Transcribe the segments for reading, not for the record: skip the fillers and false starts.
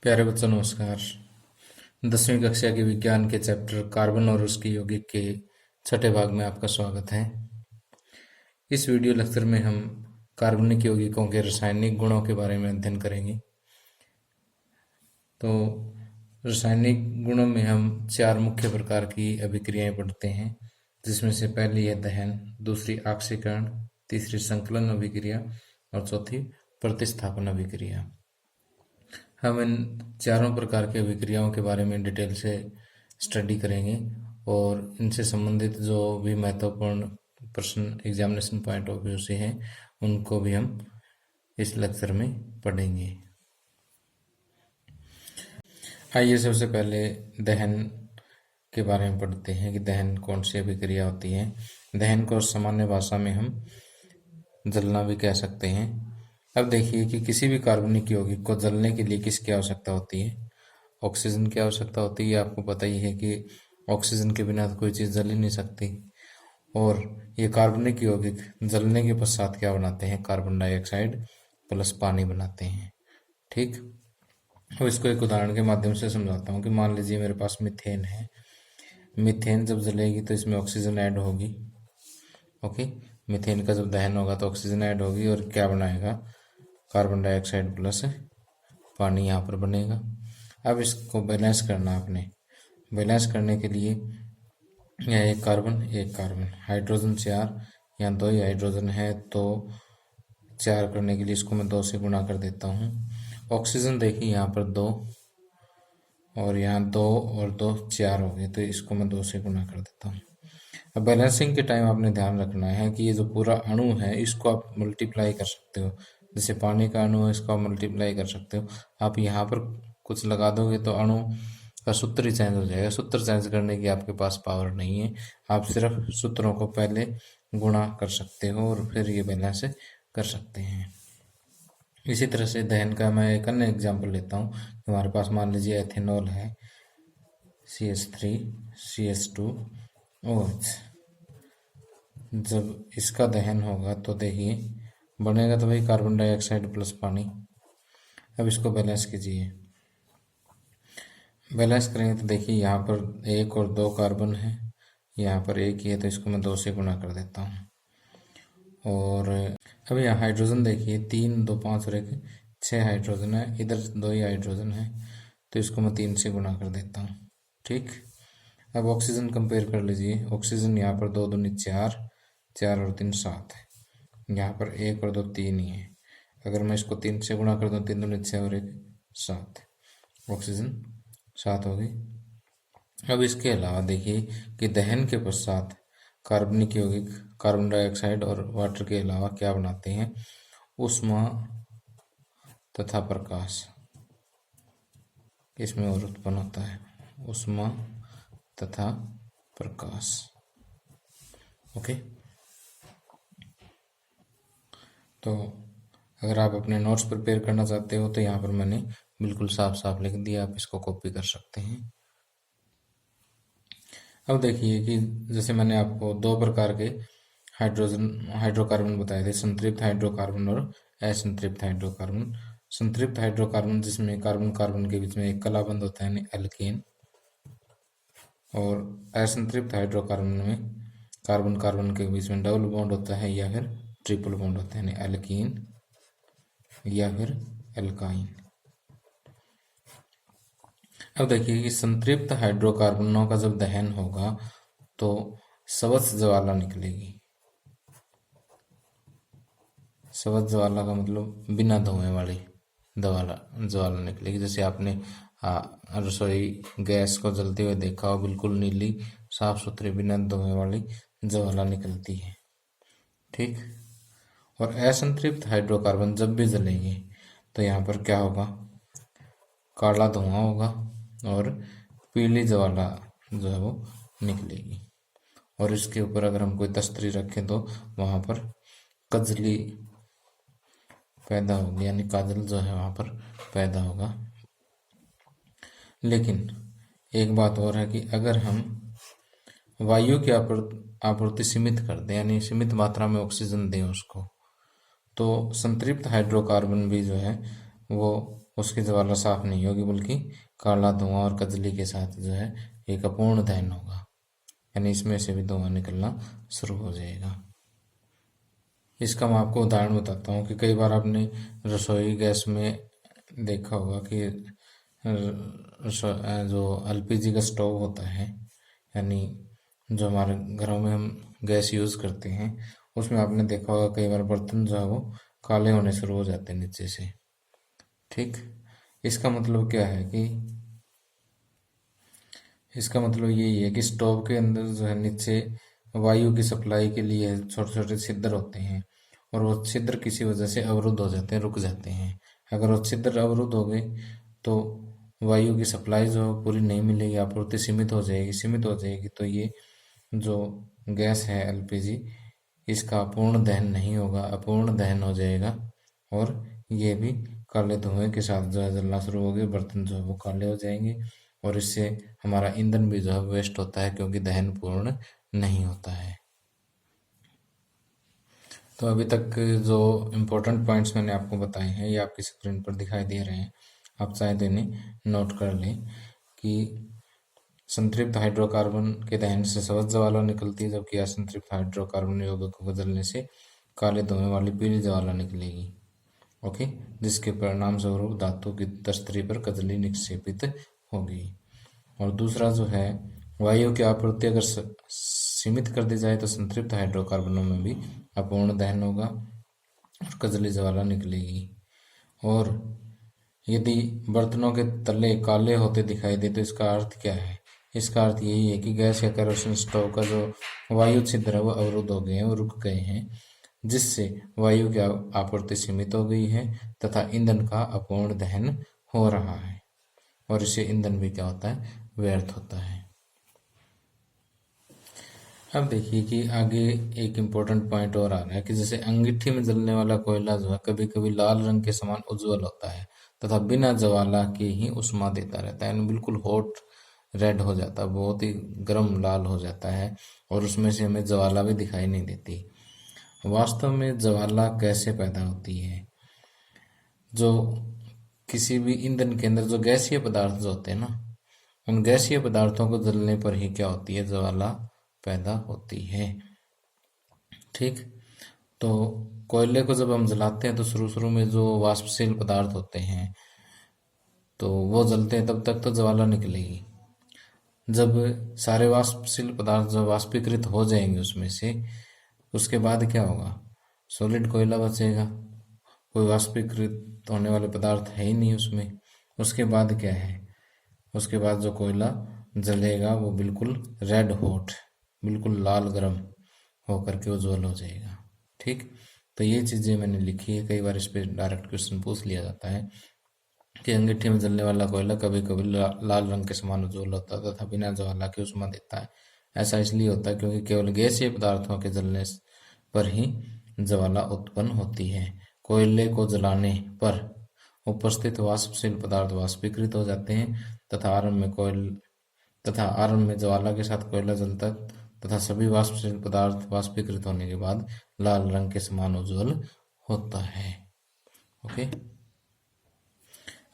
प्यारे बच्चों नमस्कार। 10वीं कक्षा के विज्ञान के चैप्टर कार्बन और उसके यौगिक के छठे भाग में आपका स्वागत है। इस वीडियो लेक्चर में हम कार्बनिक यौगिकों के रासायनिक गुणों के बारे में अध्ययन करेंगे। तो रासायनिक गुणों में हम 4 मुख्य प्रकार की अभिक्रियाएं पढ़ते हैं, जिसमें से पहली है दहन, दूसरी ऑक्सीकरण, तीसरी संकलन अभिक्रिया और चौथी प्रतिस्थापन अभिक्रिया। हम इन चारों प्रकार की अभिक्रियाओं के बारे में डिटेल से स्टडी करेंगे और इनसे संबंधित जो भी महत्वपूर्ण प्रश्न एग्जामिनेशन पॉइंट ऑफ व्यू से हैं उनको भी हम इस लेक्चर में पढ़ेंगे। आइए सबसे पहले दहन के बारे में पढ़ते हैं कि दहन कौन सी अभिक्रिया होती है। दहन को सामान्य भाषा में हम जलना भी कह सकते हैं। अब देखिए कि किसी भी कार्बनिक यौगिक को जलने के लिए किसकी आवश्यकता होती है। ऑक्सीजन की आवश्यकता होती है। आपको पता ही है कि ऑक्सीजन के बिना तो कोई चीज़ जल ही नहीं सकती। और ये कार्बनिक यौगिक जलने के पश्चात क्या बनाते हैं, कार्बन डाइऑक्साइड प्लस पानी बनाते हैं। ठीक, अब इसको एक उदाहरण के माध्यम से समझाता हूँ कि मान लीजिए मेरे पास मीथेन है। मीथेन जब जलेगी तो इसमें ऑक्सीजन ऐड होगी। ओके, मीथेन का जब दहन होगा तो ऑक्सीजन ऐड होगी और क्या बनाएगा, कार्बन डाइऑक्साइड प्लस पानी यहाँ पर बनेगा। अब इसको बैलेंस करना आपने। बैलेंस करने के लिए यहाँ एक कार्बन हाइड्रोजन 4, यहाँ 2 ही हाइड्रोजन है तो 4 करने के लिए इसको मैं 2 से गुणा कर देता हूँ। ऑक्सीजन देखिए यहाँ पर 2 और यहाँ 2 और 2 4 हो गए, तो इसको मैं 2 से गुणा कर देता हूँ। अब बैलेंसिंग के टाइम आपने ध्यान रखना है कि ये जो पूरा अणु है इसको आप मल्टीप्लाई कर सकते हो। जैसे पानी का अणु है, इसको आप मल्टीप्लाई कर सकते हो। आप यहाँ पर कुछ लगा दोगे तो अणु का सूत्र ही चेंज हो जाएगा। सूत्र चेंज करने की आपके पास पावर नहीं है। आप सिर्फ सूत्रों को पहले गुणा कर सकते हो और फिर ये बैलेंस कर सकते हैं। इसी तरह से दहन का मैं एक अन्य एग्जाम्पल लेता हूँ। हमारे पास मान लीजिए एथेनॉल है, CH3 CH2 OH। जब इसका दहन होगा तो देखिए बनेगा तो भाई कार्बन डाइऑक्साइड प्लस पानी। अब इसको बैलेंस कीजिए। बैलेंस करेंगे तो देखिए यहाँ पर 1 और 2 कार्बन है, यहाँ पर 1 ही है तो इसको मैं 2 से गुणा कर देता हूँ। और अब यहाँ हाइड्रोजन देखिए 3 2 5 और 1 6 हाइड्रोजन है, इधर 2 ही हाइड्रोजन है तो इसको मैं 3 से गुणा कर देता हूँ। ठीक, अब ऑक्सीजन कंपेयर कर लीजिए। ऑक्सीजन यहाँ पर 2 दूनी 4, 4 और 3 7 है, यहाँ पर 1 और 2 3 ही है। अगर मैं इसको 3 से गुणा कर दूँ, 3 दूनी 6 और 1 7, ऑक्सीजन 7 हो गई। अब इसके अलावा देखिए कि दहन के पश्चात कार्बनिक यौगिक कार्बन डाइऑक्साइड और वाटर के अलावा क्या बनाते हैं, ऊष्मा तथा प्रकाश। इसमें और उत्पन्न होता है ऊष्मा तथा प्रकाश। ओके, तो अगर आप अपने नोट्स प्रिपेयर करना चाहते हो तो यहाँ पर मैंने बिल्कुल साफ साफ लिख दिया, आप इसको कॉपी कर सकते हैं। अब देखिए कि जैसे मैंने आपको 2 प्रकार के हाइड्रोकार्बन बताए थे, संतृप्त हाइड्रोकार्बन और असंतृप्त हाइड्रोकार्बन। संतृप्त हाइड्रोकार्बन जिसमें कार्बन कार्बन के बीच में एक कलाबंध होता है यानी एल्केन, और असंतृप्त हाइड्रोकार्बन में कार्बन कार्बन के बीच में डबल बॉन्ड होता है या फिर ट्रिपल बॉन्ड होता है, यानी एल्कीन या फिर एल्काइन। अब देखिए कि संतृप्त हाइड्रोकार्बनों का जब दहन होगा तो स्वच्छ ज्वाला निकलेगी। स्वच्छ ज्वाला का मतलब बिना धुएं वाली ज्वाला निकलेगी। जैसे आपने रसोई गैस को जलते हुए देखा हो, बिल्कुल नीली साफ सुथरी बिना धुएं वाली ज्वाला निकलती है। ठीक, और असंतृप्त हाइड्रोकार्बन जब भी जलेंगे तो यहाँ पर क्या होगा, काला धुआं होगा और पीली ज्वाला जो है वो निकलेगी। और इसके ऊपर अगर हम कोई तस्तरी रखें तो वहाँ पर कजली पैदा होगी, यानी काजल जो है वहाँ पर पैदा होगा। लेकिन एक बात और है कि अगर हम वायु की आपूर्ति सीमित कर दें, यानी सीमित मात्रा में ऑक्सीजन दें उसको, तो संतृप्त हाइड्रोकार्बन भी जो है वो उसकी ज्वाला साफ नहीं होगी, बल्कि काला धुआं और कजली के साथ जो है एक अपूर्ण दहन होगा, यानी इसमें से भी धुआं निकलना शुरू हो जाएगा। इसका मैं आपको उदाहरण बताता हूँ कि कई बार आपने रसोई गैस में देखा होगा कि जो एलपीजी का स्टोव होता है, यानी जो हमारे घरों में हम गैस यूज़ करते हैं, उसमें आपने देखा होगा कई बार बर्तन जो है वो काले होने शुरू हो जाते हैं नीचे से। ठीक, इसका मतलब क्या है कि इसका मतलब यही है कि स्टोव के अंदर जो है नीचे वायु की सप्लाई के लिए छोटे छोटे छिद्र होते हैं, और वो छिद्र किसी वजह से अवरुद्ध हो जाते हैं, रुक जाते हैं। अगर वो छिद्र अवरुद्ध हो गए तो वायु की सप्लाई जो पूरी नहीं मिलेगी, आपूर्ति सीमित हो जाएगी, तो ये जो गैस है एलपीजी, इसका अपूर्ण दहन नहीं होगा, अपूर्ण दहन हो जाएगा, और ये भी काले धुएं के साथ जो है जलना शुरू हो गए, बर्तन जो है वो काले हो जाएंगे, और इससे हमारा ईंधन भी जो है वेस्ट होता है, क्योंकि दहन पूर्ण नहीं होता है। तो अभी तक जो इम्पोर्टेंट पॉइंट्स मैंने आपको बताए हैं ये आपकी स्क्रीन पर दिखाई दे रहे हैं, आप चाहे तो इन्हें नोट कर लें कि संतृप्त हाइड्रोकार्बन के दहन से सफेद ज्वाला निकलती है, जबकि असंतृप्त हाइड्रोकार्बन यौगिकों को जलने से काले धुएं वाली पीली ज्वाला निकलेगी। ओके, जिसके परिणाम स्वरूप धातु की तस्तरी पर कजली निक्षेपित होगी। और दूसरा जो है, वायु की आपूर्ति अगर सीमित कर दी जाए तो संतृप्त हाइड्रोकार्बनों में भी अपूर्ण दहन होगा और कजली ज्वाला निकलेगी। और यदि बर्तनों के तले काले होते दिखाई दे तो इसका अर्थ क्या है? इसका अर्थ यही है कि गैस या केरोसिन स्टोव का जो वायु छिद्र है वो अवरुद्ध हो गए हैं, वो रुक गए हैं, जिससे वायु की आपूर्ति सीमित हो गई है तथा ईंधन का अपूर्ण दहन हो रहा है, और इससे ईंधन भी क्या होता है? व्यर्थ होता है। अब देखिए कि आगे एक इम्पोर्टेंट पॉइंट और आ रहा है कि जैसे अंगीठी में जलने वाला कोयला जो है कभी कभी लाल रंग के समान उज्जवल होता है तथा बिना ज्वाला के ही उष्मा देता रहता है, यानी बिल्कुल हॉट रेड हो जाता है, बहुत ही गर्म लाल हो जाता है, और उसमें से हमें ज्वाला भी दिखाई नहीं देती। वास्तव में ज्वाला कैसे पैदा होती है? जो किसी भी ईंधन के अंदर जो गैसीय पदार्थ जो होते हैं ना, उन गैसीय पदार्थों को जलने पर ही क्या होती है? ज्वाला पैदा होती है। ठीक, तो कोयले को जब हम जलाते हैं तो शुरू शुरू में जो वाष्पशील पदार्थ होते हैं तो वो जलते हैं, तब तक तो ज्वाला निकलेगी। जब सारे वाष्पशील पदार्थ जो वाष्पीकृत हो जाएंगे उसमें से, उसके बाद क्या होगा? सॉलिड कोयला बचेगा, कोई वाष्पीकृत होने वाले पदार्थ है ही नहीं उसमें। उसके बाद क्या है? उसके बाद जो कोयला जलेगा वो बिल्कुल रेड हॉट, बिल्कुल लाल गरम होकर के उज्जवल हो जाएगा। ठीक, तो ये चीज़ें मैंने लिखी है, कई बार इस पर डायरेक्ट क्वेश्चन पूछ लिया जाता है कि अंगीठी में जलने वाला कोयला कभी कभी लाल रंग के समान उज्जवल होता है तथा बिना ज्वाला के उष्मा देता है। ऐसा इसलिए होता है क्योंकि केवल गैसीय पदार्थों के जलने पर ही ज्वाला उत्पन्न होती है। कोयले को जलाने पर उपस्थित वाष्पशील पदार्थ वाष्पीकृत हो जाते हैं तथा आरंभ में ज्वाला के साथ कोयला जलता तथा सभी वाष्पशील पदार्थ वाष्पीकृत होने के बाद लाल रंग के समान उज्ज्वल होता है। ओके,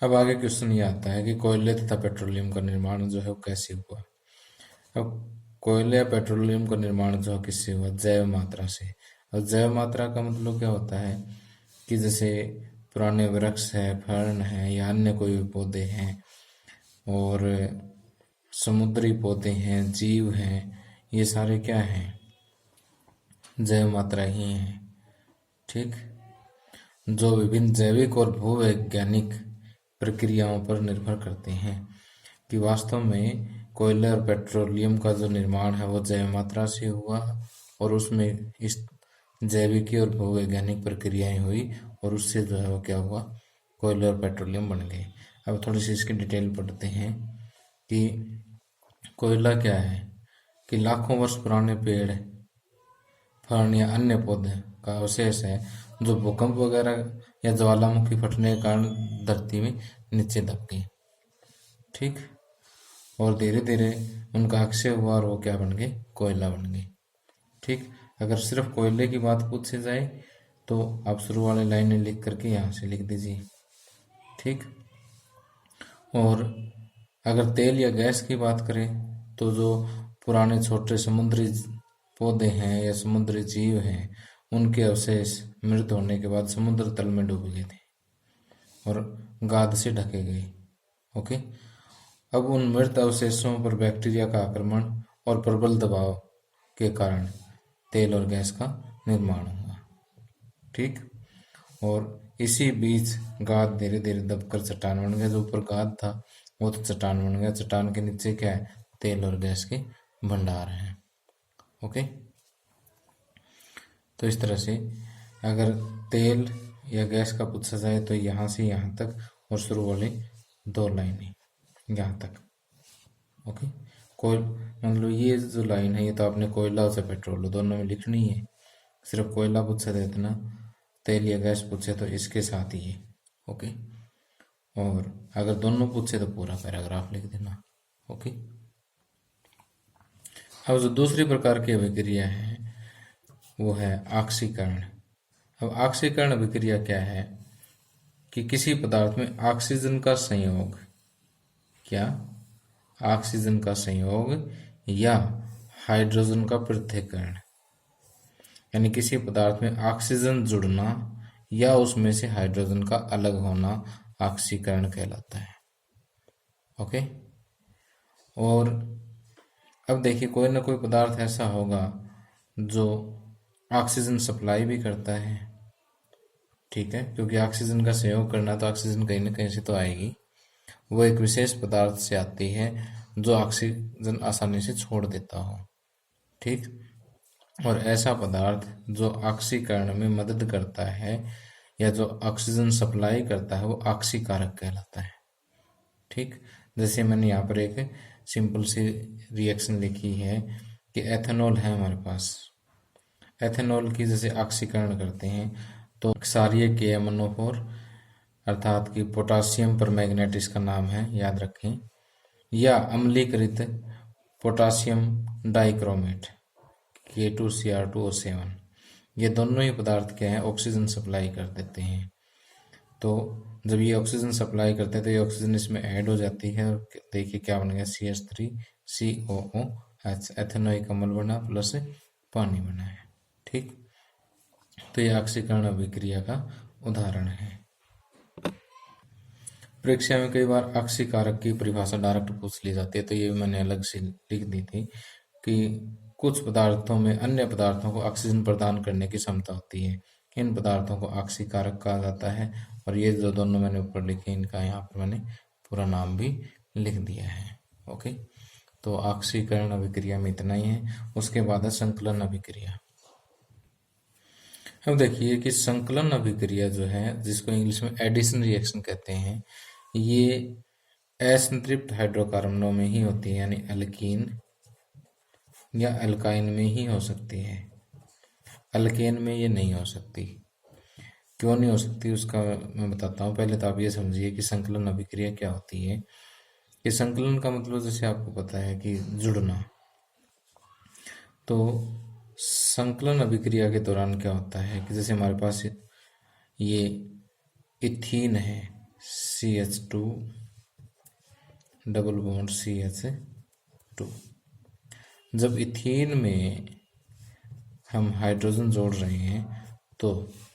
अब आगे क्वेश्चन ये आता है कि कोयले तथा पेट्रोलियम का निर्माण जो है वो कैसे हुआ? अब कोयले या पेट्रोलियम का निर्माण जो है किससे हुआ? जैव मात्रा से। और जैव मात्रा का मतलब क्या होता है कि जैसे पुराने वृक्ष है, फर्न है, या अन्य कोई भी पौधे हैं, और समुद्री पौधे हैं, जीव हैं, ये सारे क्या हैं? जैव मात्रा ही हैं। ठीक, जो विभिन्न जैविक और भूवैज्ञानिक प्रक्रियाओं पर निर्भर करते हैं कि वास्तव में कोयले और पेट्रोलियम का जो निर्माण है वो जैव मात्रा से हुआ, और उसमें इस जैविक और भूवैज्ञानिक प्रक्रियाएं हुई, और उससे जो है वो क्या हुआ? कोयले और पेट्रोलियम बन गए। अब थोड़ी सी इसकी डिटेल पढ़ते हैं कि कोयला क्या है कि लाखों वर्ष पुराने पेड़, फर्न या अन्य पौधे का अवशेष है जो भूकंप वगैरह या ज्वालामुखी फटने के कारण धरती में नीचे दब गए। ठीक, और धीरे धीरे उनका अक्षय हुआ और वो क्या बन गए? कोयला बन गए। ठीक, अगर सिर्फ कोयले की बात पूछी जाए तो आप शुरू वाली लाइनें लिख करके यहाँ से लिख दीजिए। ठीक, और अगर तेल या गैस की बात करें तो जो पुराने छोटे समुद्री पौधे हैं या समुद्री जीव हैं, उनके अवशेष मृत होने के बाद समुद्र तल में डूब गए थे और गाद से ढके गए। ओके। अब उन मृत अवशेषों पर बैक्टीरिया का आक्रमण और प्रबल दबाव के कारण तेल और गैस का निर्माण हुआ। ठीक। और इसी बीच गाद धीरे धीरे दबकर चट्टान बन गया। जो ऊपर गाद था वो तो चट्टान बन गया। चट्टान के नीचे क्या है? तेल और गैस के भंडार हैं। ओके। तो इस तरह से अगर तेल या गैस का पूछा जाए तो यहाँ से यहाँ तक और शुरू वाले 2 लाइनें यहाँ तक। ओके। मतलब ये जो लाइन है ये तो आपने कोयला और पेट्रोल दोनों में लिखनी है। सिर्फ कोयला पूछे तो इतना, तेल या गैस पूछे तो इसके साथ ही है। ओके। और अगर दोनों पूछे तो पूरा पैराग्राफ लिख देना। ओके। अब जो दूसरी प्रकार की अभिक्रिया है वो है ऑक्सीकरण। अब ऑक्सीकरण अभिक्रिया क्या है कि किसी पदार्थ में ऑक्सीजन का संयोग, क्या ऑक्सीजन का संयोग या हाइड्रोजन का पृथक्करण, यानी किसी पदार्थ में ऑक्सीजन जुड़ना या उसमें से हाइड्रोजन का अलग होना ऑक्सीकरण कहलाता है। ओके। और अब देखिए कोई ना कोई पदार्थ ऐसा होगा जो ऑक्सीजन सप्लाई भी करता है। ठीक है, क्योंकि ऑक्सीजन का संयोग करना तो ऑक्सीजन कहीं ना कहीं से तो आएगी। वो एक विशेष पदार्थ से आती है जो ऑक्सीजन आसानी से छोड़ देता हो। ठीक। और ऐसा पदार्थ जो ऑक्सीकरण में मदद करता है या जो ऑक्सीजन सप्लाई करता है वो ऑक्सीकारक कहलाता है। ठीक। जैसे मैंने यहाँ पर एक सिंपल सी रिएक्शन लिखी है कि एथेनॉल है हमारे पास। एथेनॉल की जैसे ऑक्सीकरण करते हैं तो क्षारीय KMnO4 अर्थात कि पोटासियम परमैंगनेट इसका नाम है, याद रखें, या अम्लीकृत पोटासियम डाइक्रोमेट K2Cr2O7, ये दोनों ही पदार्थ क्या है? ऑक्सीजन सप्लाई कर देते हैं। तो जब ये ऑक्सीजन सप्लाई करते हैं तो ये ऑक्सीजन इसमें ऐड हो जाती है और देखिए क्या बन गया? CH3COOH, एथेनॉइक अम्ल बना प्लस पानी बना है। ठीक। तो ये ऑक्सीकरण अभिक्रिया का उदाहरण है। परीक्षा में कई बार ऑक्सीकारक की परिभाषा डायरेक्ट पूछ ली जाती है, तो ये मैंने अलग से लिख दी थी कि कुछ पदार्थों में अन्य पदार्थों को ऑक्सीजन प्रदान करने की क्षमता होती है। इन पदार्थों को ऑक्सीकारक कहा जाता है। और ये जो दोनों मैंने ऊपर लिखे इनका यहाँ पर मैंने पूरा नाम भी लिख दिया है। ओके। तो ऑक्सीकरण अभिक्रिया में इतना ही है। उसके बाद है संकलन अभिक्रिया। अब देखिए कि संकलन अभिक्रिया जो है, जिसको इंग्लिश में एडिशन रिएक्शन कहते हैं, ये असंतृप्त हाइड्रोकार्बनों में ही होती है, यानी अल्कीन या अल्काइन में ही हो सकती है। अल्केन में ये नहीं हो सकती। क्यों नहीं हो सकती उसका मैं बताता हूँ। पहले तो आप ये समझिए कि संकलन अभिक्रिया क्या होती है। कि संकलन का मतलब जैसे आपको पता है कि जुड़ना, तो संकलन अभिक्रिया के दौरान क्या होता है कि जैसे हमारे पास ये इथीन है, CH2 डबल बॉन्ड CH2। जब इथीन में हम हाइड्रोजन जोड़ रहे हैं तो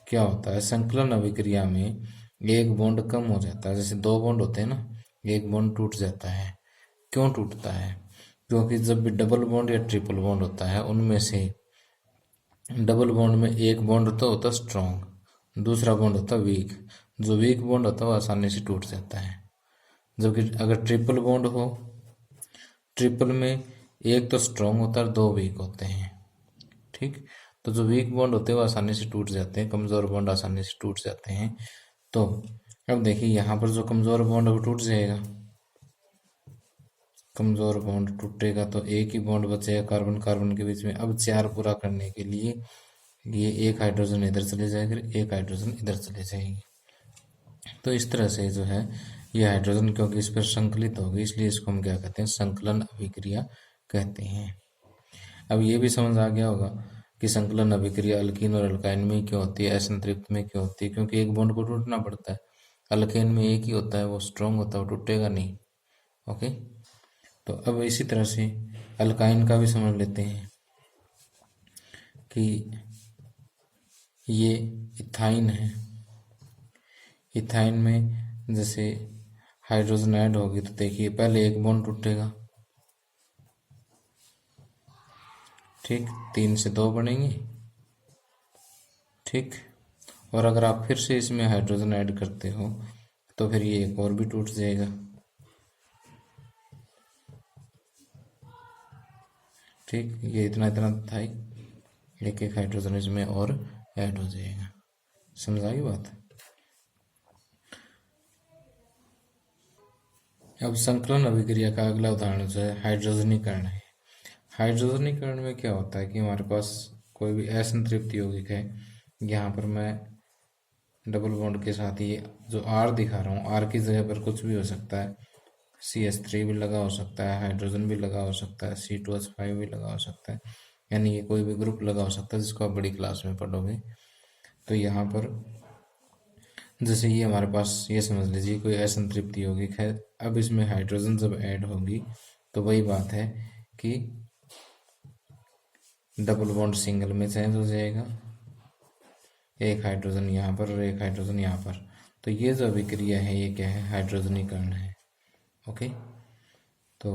क्या होता है? संकलन अभिक्रिया में एक बॉन्ड कम हो जाता है। जैसे 2 बॉन्ड होते हैं ना, एक बॉन्ड टूट जाता है। क्यों टूटता है? क्योंकि जब भी डबल बॉन्ड या ट्रिपल बॉन्ड होता है, उनमें से डबल बॉन्ड में एक बॉन्ड तो होता स्ट्रॉन्ग, दूसरा बॉन्ड होता वीक। जो वीक बॉन्ड होता है वो आसानी से टूट जाता है। जबकि अगर ट्रिपल बॉन्ड हो, ट्रिपल में एक तो स्ट्रॉन्ग होता है और 2 वीक होते हैं। ठीक। तो जो वीक बॉन्ड होते हैं वो आसानी से टूट जाते हैं, कमज़ोर बॉन्ड आसानी से टूट जाते हैं। तो अब देखिए यहाँ पर जो कमज़ोर बॉन्ड वो टूट जाएगा। कमज़ोर बॉन्ड टूटेगा तो एक ही बॉन्ड बचेगा कार्बन कार्बन के बीच में। अब 4 पूरा करने के लिए ये एक हाइड्रोजन इधर चले जाएगा, एक हाइड्रोजन इधर चले जाएगी। तो इस तरह से जो है ये हाइड्रोजन, क्योंकि इस पर संकलित होगी, इसलिए इसको हम क्या कहते हैं? संकलन अभिक्रिया कहते हैं। अब ये भी समझ आ गया होगा कि संकलन अभिक्रिया अल्कीन और अल्काइन में क्यों होती है, असंतृप्त में क्यों होती है? क्योंकि एक बॉन्ड को टूटना पड़ता है। अल्केन में एक ही होता है, वो स्ट्रॉन्ग होता है, वो टूटेगा नहीं। ओके, तो अब इसी तरह से अल्काइन का भी समझ लेते हैं कि ये इथाइन है। इथाइन में जैसे हाइड्रोजन ऐड होगी तो देखिए पहले एक बॉन्ड टूटेगा, ठीक, 3 से 2 बनेंगे, ठीक। और अगर आप फिर से इसमें हाइड्रोजन ऐड करते हो तो फिर ये एक और भी टूट जाएगा, ठीक। ये इतना इतना था, एक एक हाइड्रोजन इसमें और ऐड हो जाएगा। समझ आई बात? अब संकलन अभिक्रिया का अगला उदाहरण जो है हाइड्रोजनीकरण है। हाइड्रोजनीकरण में क्या होता है कि हमारे पास कोई भी असंतृप्त यौगिक है, यहाँ पर मैं डबल बॉन्ड के साथ ये जो आर दिखा रहा हूँ, आर की जगह पर कुछ भी हो सकता है, CH3 भी लगा हो सकता है, हाइड्रोजन भी लगा हो सकता है, C2H5 भी लगा हो सकता है, यानी ये कोई भी ग्रुप लगा हो सकता है जिसको आप बड़ी क्लास में पढ़ोगे। तो यहाँ पर जैसे ये हमारे पास, ये समझ लीजिए कोई असंतृप्त यौगिक है। अब इसमें हाइड्रोजन जब ऐड होगी तो वही बात है कि डबल बॉन्ड सिंगल में चेंज हो जाएगा, एक हाइड्रोजन यहाँ पर और एक हाइड्रोजन यहाँ पर। तो ये जो अभिक्रिया है ये क्या है? हाइड्रोजनीकरण है। ओके, तो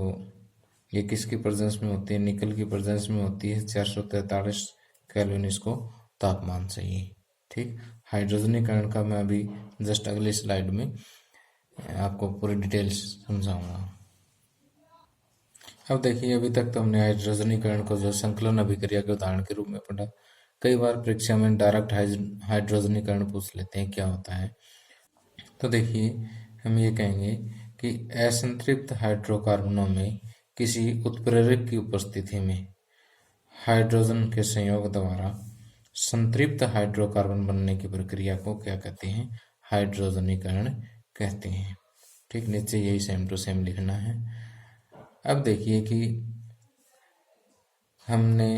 ये किसकी प्रेजेंस में होती है? निकल की प्रेजेंस में होती है। 443 केल्विन इसको तापमान चाहिए, ठीक। हाइड्रोजनीकरण का मैं अभी जस्ट अगली स्लाइड में आपको पूरी डिटेल्स समझाऊंगा। अब देखिए, अभी तक तो हमने हाइड्रोजनीकरण को जो संकलन अभिक्रिया के उदाहरण के रूप में पढ़ा। कई बार परीक्षा में डायरेक्ट हाइड्रोजनीकरण पूछ लेते हैं, क्या होता है। तो देखिए, हम ये कहेंगे कि असंतृप्त हाइड्रोकार्बनों में किसी उत्प्रेरक की उपस्थिति में हाइड्रोजन के संयोग द्वारा संतृप्त हाइड्रोकार्बन बनने की प्रक्रिया को क्या कहते हैं? हाइड्रोजनीकरण कहते हैं, ठीक। नीचे यही सेम टू सेम लिखना है। अब देखिए कि हमने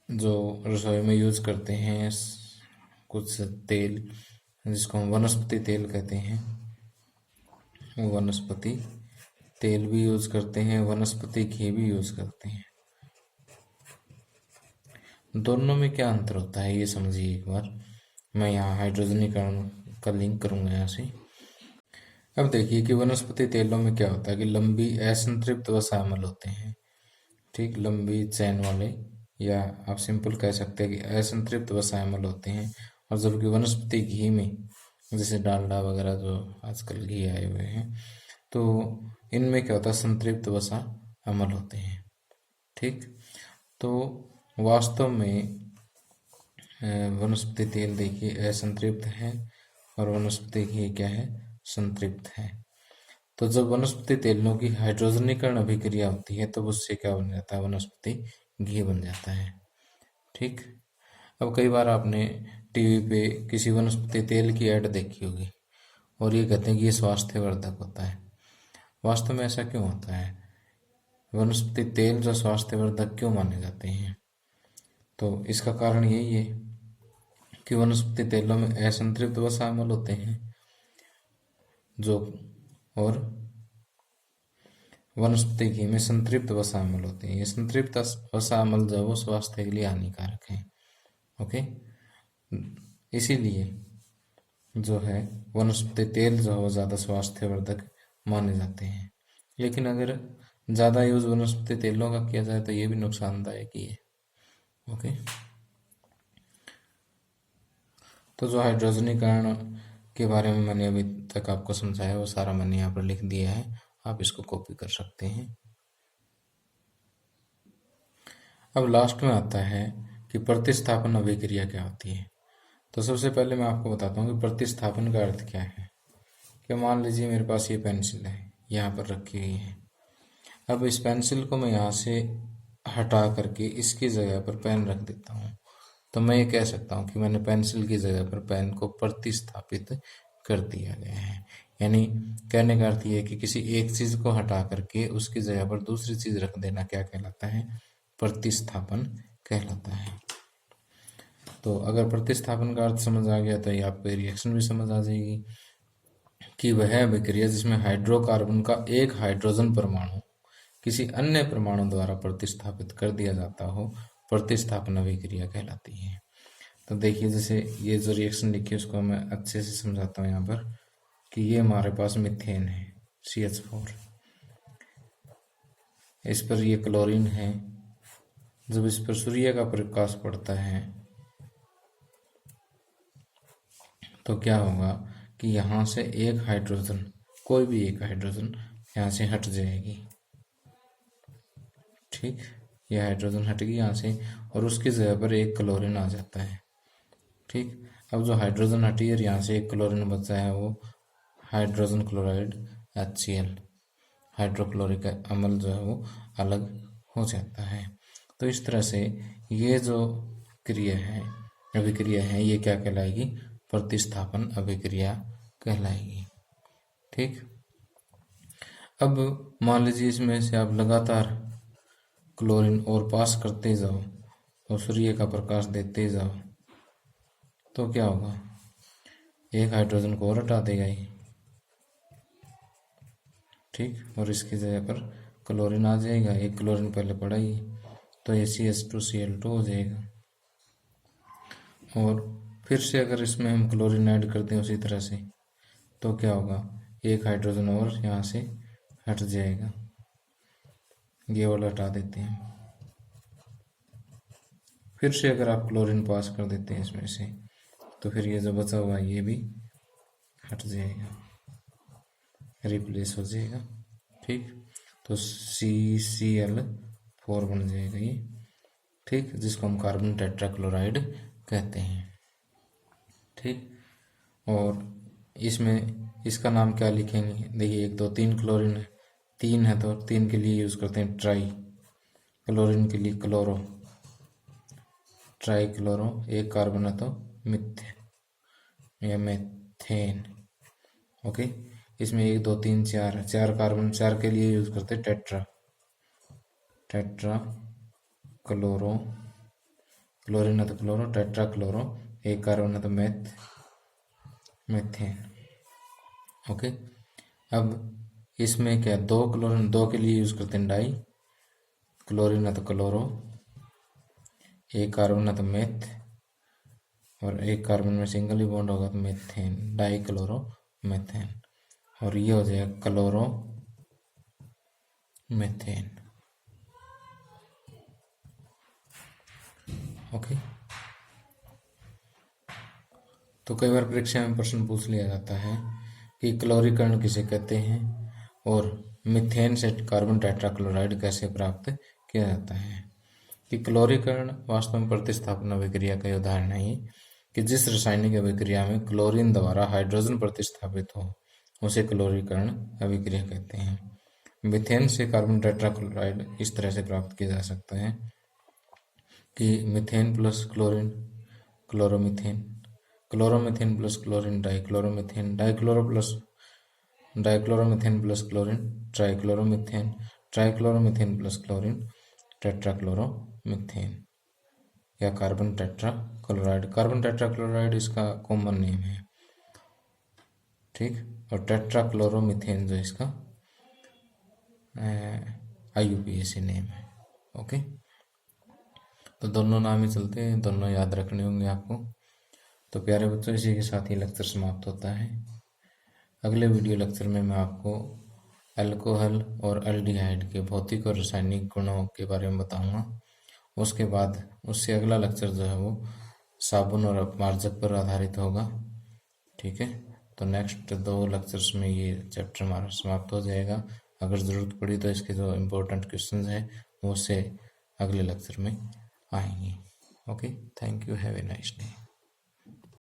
जो रसोई में यूज करते हैं कुछ तेल, जिसको हम वनस्पति तेल कहते हैं, वनस्पति तेल भी यूज करते हैं, वनस्पति घी भी यूज करते हैं। दोनों में क्या अंतर होता है ये समझिए एक बार। मैं यहाँ हाइड्रोजनीकरण का लिंक करूँगा यहाँ से। अब देखिए कि वनस्पति तेलों में क्या होता है कि लंबी असंतृप्त व शामिल होते हैं, ठीक। लंबी चैन वाले, या आप सिंपल कह सकते हैं कि असंतृप्त व शामिल होते हैं। और जबकि वनस्पति घी में, जैसे डालडा वगैरह जो आजकल घी आए हुए हैं, तो इनमें क्या होता है? संतृप्त वसा अमल होते हैं, ठीक। तो वास्तव में वनस्पति तेल देखिए असंतृप्त है और वनस्पति घी क्या है? संतृप्त है। तो जब वनस्पति तेलों की हाइड्रोजनीकरण अभिक्रिया होती है तो उससे क्या बन जाता है? वनस्पति घी बन जाता है, ठीक। अब कई बार आपने टीवी पे किसी वनस्पति तेल की ऐड देखी होगी और ये कहते हैं कि ये स्वास्थ्यवर्धक होता है। वास्तव में ऐसा क्यों होता है? वनस्पति तेल जो स्वास्थ्यवर्धक क्यों माने जाते हैं? तो इसका कारण यही है कि वनस्पति तेलों में असंतृप्त वसा शामिल होते हैं जो, और वनस्पति घी में संतृप्त वसा शामिल होते हैं। ये संतृप्त वसा शामिल जो वो स्वास्थ्य के लिए हानिकारक है। ओके, इसीलिए जो है वनस्पति तेल जो है ज़्यादा स्वास्थ्यवर्धक माने जाते हैं। लेकिन अगर ज़्यादा यूज वनस्पति तेलों का किया जाए तो ये भी नुकसानदायक ही है। ओके, तो जो हाइड्रोजनीकरण के बारे में मैंने अभी तक आपको समझाया वो सारा मैंने यहाँ पर लिख दिया है, आप इसको कॉपी कर सकते हैं। अब लास्ट में आता है कि प्रतिस्थापन अभिक्रिया क्या होती है। तो सबसे पहले मैं आपको बताता हूँ कि प्रतिस्थापन का अर्थ क्या है। कि मान लीजिए मेरे पास ये पेंसिल है, यहाँ पर रखी हुई है। अब इस पेंसिल को मैं यहाँ से हटा करके इसकी जगह पर पेन रख देता हूँ, तो मैं ये कह सकता हूँ कि मैंने पेंसिल की जगह पर पेन को प्रतिस्थापित कर दिया गया है। यानी कहने का अर्थ ये है कि किसी एक चीज को हटा करके उसकी जगह पर दूसरी चीज रख देना क्या कहलाता है? प्रतिस्थापन कहलाता है। तो अगर प्रतिस्थापन का अर्थ समझ आ गया तो ये आपको रिएक्शन भी समझ आ जाएगी कि वह अभिक्रिया जिसमें हाइड्रोकार्बन का एक हाइड्रोजन परमाणु किसी अन्य परमाणु द्वारा प्रतिस्थापित कर दिया जाता हो प्रतिस्थापन अभिक्रिया कहलाती है। तो देखिए जैसे ये जो रिएक्शन लिखी है उसको मैं अच्छे से समझाता हूँ यहाँ पर कि ये हमारे पास मीथेन है CH4, इस पर ये क्लोरीन है। जब इस पर सूर्य का प्रकाश पड़ता है तो क्या होगा कि यहाँ से एक हाइड्रोजन, कोई भी एक हाइड्रोजन यहाँ से हट जाएगी। ठीक, यह हाइड्रोजन हट गई यहाँ से और उसकी जगह पर एक क्लोरीन आ जाता है। ठीक, अब जो हाइड्रोजन हटी और यहाँ से एक क्लोरीन बचा है वो हाइड्रोजन क्लोराइड HCl, हाइड्रोक्लोरिक अम्ल जो है वो अलग हो जाता है। तो इस तरह से ये जो क्रिया है, अभिक्रिया है, ये क्या कहलाएगी? प्रतिस्थापन अभिक्रिया कहलाएगी। ठीक, अब मान लीजिए इसमें से आप लगातार क्लोरीन और पास करते जाओ और सूर्य का प्रकाश देते जाओ तो क्या होगा? एक हाइड्रोजन को और हटा देगा ये। ठीक, और इसकी जगह पर क्लोरीन आ जाएगा। एक क्लोरीन पहले पड़ा ही तो ये CH2Cl2 हो जाएगा। और फिर से अगर इसमें हम क्लोरीन ऐड कर दें उसी तरह से तो क्या होगा? एक हाइड्रोजन और यहाँ से हट जाएगा। ये वाला हटा देते हैं। फिर से अगर आप क्लोरीन पास कर देते हैं इसमें से तो फिर ये जो बचा हुआ ये भी हट जाएगा, रिप्लेस हो जाएगा। ठीक, तो CCl4 बन जाएगा ये। ठीक, जिसको हम कार्बन टेट्राक्लोराइड कहते हैं। ठीक, और इसमें इसका नाम क्या लिखेंगे? देखिए 1 2 3 क्लोरीन है, 3 है तो 3 के लिए यूज़ करते हैं ट्राई, क्लोरीन के लिए क्लोरो, ट्राई क्लोरो। एक कार्बन है तो मिथेन या मेथेन। ओके, इसमें 1 2 3 4 है, 4 कार्बन, 4 के लिए यूज़ करते हैं टेट्रा क्लोरो, क्लोरीन है तो क्लोरो, टेट्रा क्लोरो, एक कार्बन है तो मेथेन। ओके, अब इसमें क्या, 2 क्लोरीन, 2 के लिए यूज़ करते हैं डाई, क्लोरीन है तो क्लोरो, एक कार्बन है तो मेथ, और एक कार्बन में सिंगल ही बॉन्ड होगा तो मेथेन, डाई क्लोरो मेथेन, और ये हो जाएगा क्लोरो मेथेन। ओके, तो कई बार परीक्षा में प्रश्न पूछ लिया जाता है कि क्लोरीकरण किसे कहते हैं और मीथेन से कार्बन टेट्राक्लोराइड कैसे प्राप्त किया जाता है। कि क्लोरीकरण वास्तव में प्रतिस्थापन अभिक्रिया का उदाहरण है कि जिस रासायनिक अभिक्रिया में क्लोरीन द्वारा हाइड्रोजन प्रतिस्थापित हो उसे क्लोरीकरण अभिक्रिया कहते हैं। मीथेन से कार्बन टेट्राक्लोराइड इस तरह से प्राप्त किया जा सकता है कि methane plus chlorine chloromethane, chloromethane plus chlorine dichloromethane, dichloromethane plus chlorine trichloromethane, trichloromethane plus chlorine tetrachloromethane, या कार्बन टेट्राक्लोराइड। कार्बन टेट्राक्लोराइड इसका कॉमन नेम है। ठीक, और टेट्राक्लोरोमीथेन जो इसका IUPAC नेम है। ओके, तो दोनों नाम ही चलते हैं, दोनों याद रखने होंगे आपको। तो प्यारे बच्चों, इसी के साथ ही लेक्चर समाप्त होता है। अगले वीडियो लेक्चर में मैं आपको अल्कोहल और एल्डिहाइड के भौतिक और रासायनिक गुणों के बारे में बताऊंगा। उसके बाद उससे अगला लेक्चर जो है वो साबुन और अपमार्जक पर आधारित होगा। ठीक है, तो नेक्स्ट 2 लेक्चर्स में ये चैप्टर हमारा समाप्त हो जाएगा। अगर ज़रूरत पड़ी तो इसके जो इम्पोर्टेंट क्वेश्चंस हैं वो से अगले लेक्चर में आएंगे। Okay, thank you, have a nice day.